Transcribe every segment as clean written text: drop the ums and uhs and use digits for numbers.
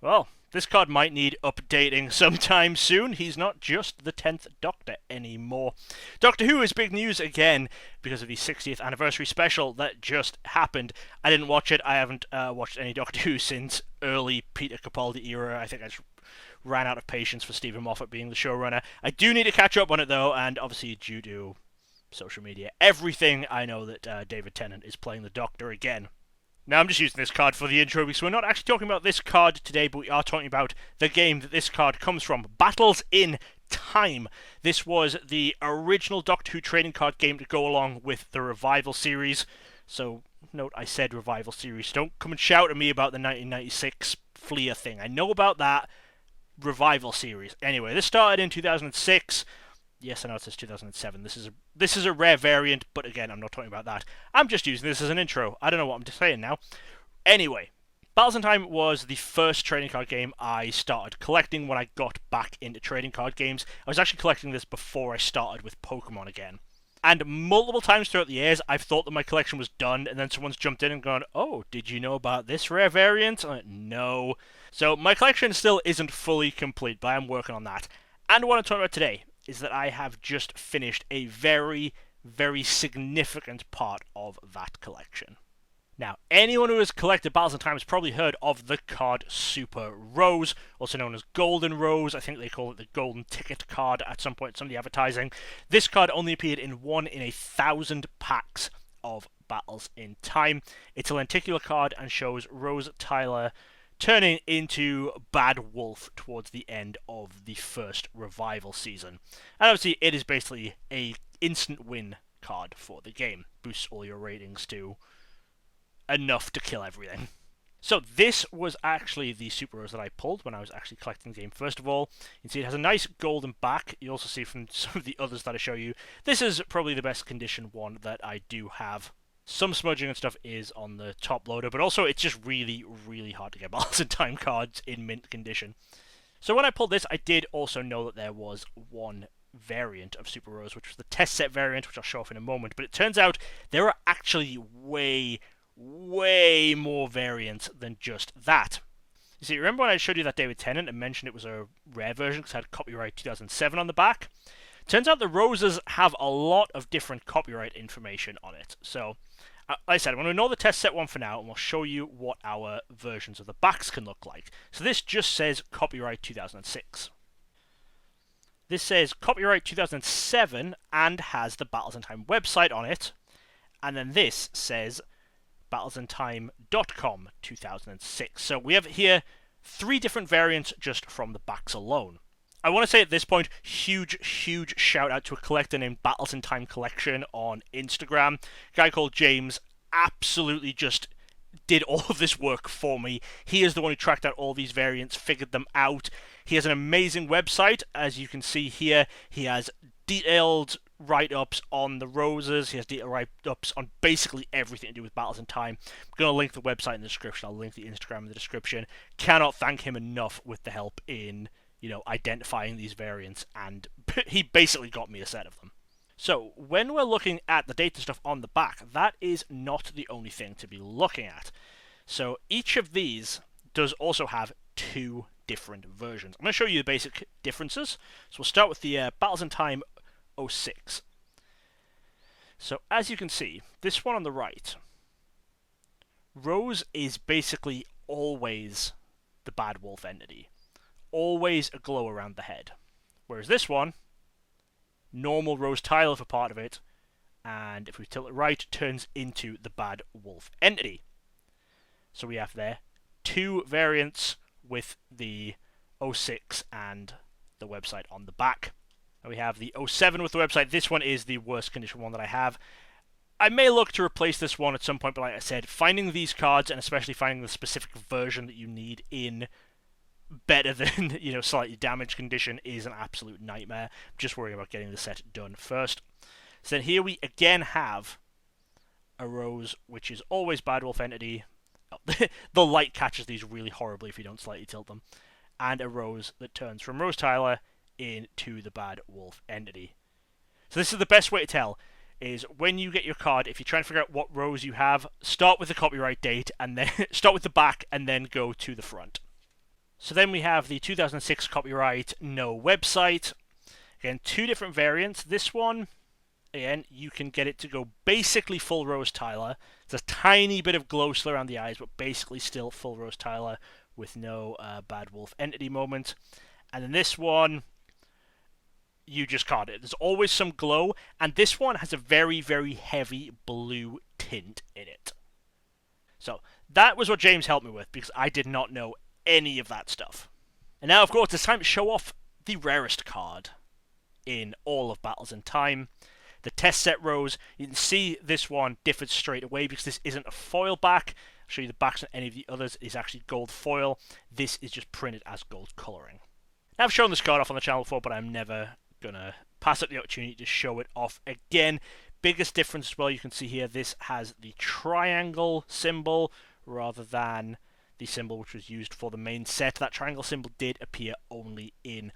Well, this card might need updating sometime soon. He's not just the 10th Doctor anymore. Doctor Who is big news again because of the 60th anniversary special that just happened. I didn't watch it. I haven't watched any Doctor Who since early Peter Capaldi era. I think I just ran out of patience for Stephen Moffat being the showrunner. I do need to catch up on it though, and obviously due to social media, everything, I know that David Tennant is playing the Doctor again. Now, I'm just using this card for the intro because we're not actually talking about this card today, but we are talking about the game that this card comes from, Battles in Time. This was the original Doctor Who trading card game to go along with the Revival series. So, note I said Revival series. Don't come and shout at me about the 1996 Fleer thing. I know about that Revival series. Anyway, this started in 2006. Yes, I know it says 2007. This is a rare variant, but again, I'm not talking about that. I'm just using this as an intro. I don't know what I'm just saying now. Anyway, Battles in Time was the first trading card game I started collecting when I got back into trading card games. I was actually collecting this before I started with Pokemon again. And multiple times throughout the years, I've thought that my collection was done, and then someone's jumped in and gone, "Oh, did you know about this rare variant?" I'm like, no. So my collection still isn't fully complete, but I'm working on that. And what I'm talking about today is that I have just finished a very, very significant part of that collection. Now, anyone who has collected Battles in Time has probably heard of the card Super Rose, also known as Golden Rose. I think they call it the Golden Ticket card at some point in some of the advertising. This card only appeared in 1 in 1,000 packs of Battles in Time. It's a lenticular card and shows Rose Tyler turning into Bad Wolf towards the end of the first Revival season. And obviously it is basically a instant win card for the game. Boosts all your ratings to enough to kill everything. So this was actually the Super Rose that I pulled when I was actually collecting the game. First of all, you can see it has a nice golden back. You also see from some of the others that I show you, this is probably the best condition one that I do have. Some smudging and stuff is on the top loader, but also it's just really, really hard to get Battles in Time cards in mint condition. So when I pulled this, I did also know that there was one variant of Super Rose, which was the test set variant, which I'll show off in a moment, but it turns out there are actually way more variants than just that. You see, remember when I showed you that David Tennant and mentioned it was a rare version because it had copyright 2007 on the back? Turns out the roses have a lot of different copyright information on it. So, like I said, I'm going to ignore the test set one for now, and we'll show you what our versions of the backs can look like. So this just says copyright 2006. This says copyright 2007 and has the Battles in Time website on it. And then this says battlesintime.com 2006. So we have here 3 different variants just from the backs alone. I want to say at this point, huge shout out to a collector named Battles in Time Collection on Instagram. A guy called James absolutely just did all of this work for me. He is the one who tracked out all these variants, figured them out. He has an amazing website, as you can see here. He has detailed write-ups on the roses. He has detailed write-ups on basically everything to do with Battles in Time. I'm going to link the website in the description. I'll link the Instagram in the description. Cannot thank him enough with the help in identifying these variants, and he basically got me a set of them. So, when we're looking at the data stuff on the back, that is not the only thing to be looking at. So, each of these does also have 2 different versions. I'm going to show you the basic differences. So, we'll start with the Battles in Time 06. So, as you can see, this one on the right, Rose is basically always the Bad Wolf entity. Always a glow around the head. Whereas this one, normal Rose Tyler for part of it, and if we tilt it right, turns into the Bad Wolf entity. So we have there 2 variants with the 06 and the website on the back. And we have the 07 with the website. This one is the worst condition one that I have. I may look to replace this one at some point, but like I said, finding these cards, and especially finding the specific version that you need in better than, slightly damaged condition is an absolute nightmare. I'm just worrying about getting the set done first. So then here we again have a Rose, which is always Bad Wolf entity. The light catches these really horribly if you don't slightly tilt them. And a Rose that turns from Rose Tyler into the Bad Wolf entity. So this is the best way to tell, is when you get your card, if you're trying to figure out what Rose you have, start with the copyright date, and then start with the back, and then go to the front. So then we have the 2006 copyright, no website. Again, two different variants. This one, again, you can get it to go basically full Rose Tyler. There's a tiny bit of glow still around the eyes, but basically still full Rose Tyler with no Bad Wolf entity moment. And then this one, you just can't. There's always some glow, and this one has a very, very heavy blue tint in it. So that was what James helped me with, because I did not know any of that stuff. And now, of course, it's time to show off the rarest card in all of Battles in Time. The test set Rose. You can see this one differs straight away because this isn't a foil back. I'll show you the backs on any of the others. It is actually gold foil. This is just printed as gold colouring. Now, I've shown this card off on the channel before, but I'm never going to pass up the opportunity to show it off again. Biggest difference as well, you can see here, this has the triangle symbol rather than the symbol which was used for the main set. That triangle symbol did appear only in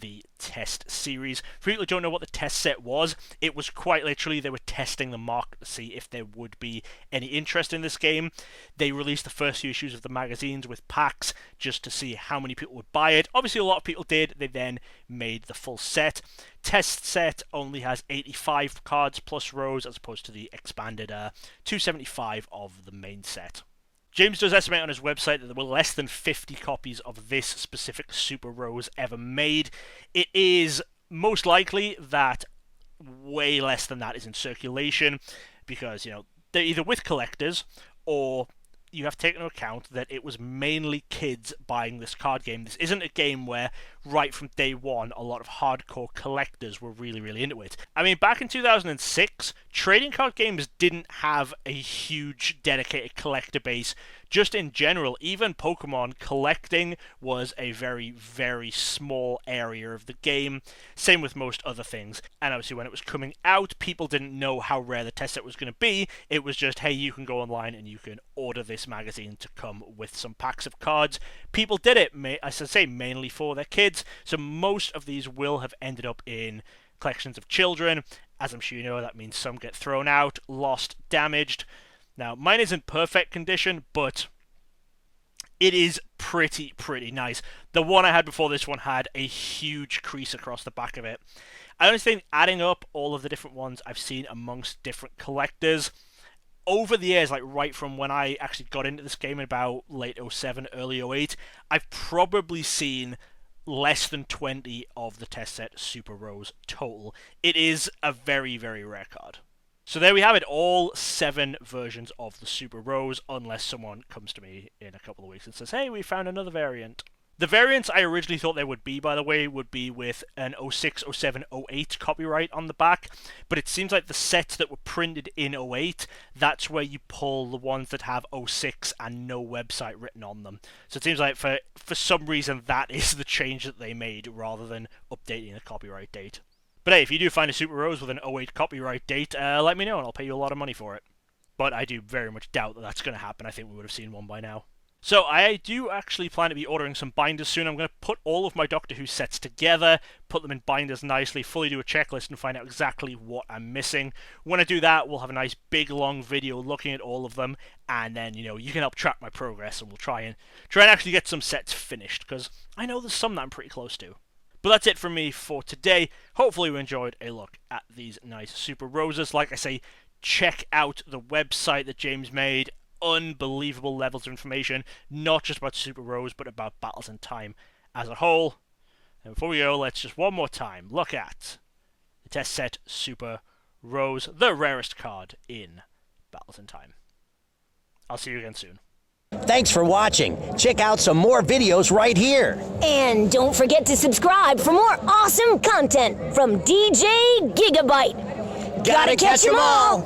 the test series. For people who don't know what the test set was, it was quite literally they were testing the market to see if there would be any interest in this game. They released the first few issues of the magazines with packs just to see how many people would buy it. Obviously a lot of people did. They then made the full set. Test set only has 85 cards plus Rose as opposed to the expanded 275 of the main set. James does estimate on his website that there were less than 50 copies of this specific Super Rose ever made. It is most likely that way less than that is in circulation because, you know, they're either with collectors or you have to take into account that it was mainly kids buying this card game. This isn't a game where, right from day one, a lot of hardcore collectors were really, really into it. I mean, back in 2006, trading card games didn't have a huge dedicated collector base. Just in general, even Pokemon collecting was a very, very small area of the game. Same with most other things. And obviously when it was coming out, people didn't know how rare the test set was going to be. It was just, hey, you can go online and you can order this magazine to come with some packs of cards. People did it, as I say, mainly for their kids. So most of these will have ended up in collections of children. As I'm sure you know, that means some get thrown out, lost, damaged. Now, mine isn't perfect condition, but it is pretty nice. The one I had before this one had a huge crease across the back of it. I honestly think adding up all of the different ones I've seen amongst different collectors over the years, like right from when I actually got into this game in about late 07, early 08, I've probably seen less than 20 of the test set Super Rose total. It is a very, very rare card. So there we have it, all 7 versions of the Super Rose, unless someone comes to me in a couple of weeks and says, hey, we found another variant. The variants I originally thought there would be, by the way, would be with an 06, 07, 08 copyright on the back, but it seems like the sets that were printed in 08, that's where you pull the ones that have 06 and no website written on them. So it seems like for some reason that is the change that they made rather than updating the copyright date. But hey, if you do find a Super Rose with an 08 copyright date, let me know and I'll pay you a lot of money for it. But I do very much doubt that that's going to happen. I think we would have seen one by now. So I do actually plan to be ordering some binders soon. I'm going to put all of my Doctor Who sets together, put them in binders nicely, fully do a checklist and find out exactly what I'm missing. When I do that, we'll have a nice big long video looking at all of them, and then, you know, you can help track my progress and we'll try and actually get some sets finished, because I know there's some that I'm pretty close to. But that's it from me for today. Hopefully you enjoyed a look at these nice Super Roses. Like I say, check out the website that James made. Unbelievable levels of information, not just about Super Rose, but about Battles in Time as a whole. And before we go, let's just one more time look at the test set Super Rose, the rarest card in Battles in Time. I'll see you again soon. Thanks for watching. Check out some more videos right here. And don't forget to subscribe for more awesome content from DJ Gigabyte. Gotta catch 'em all!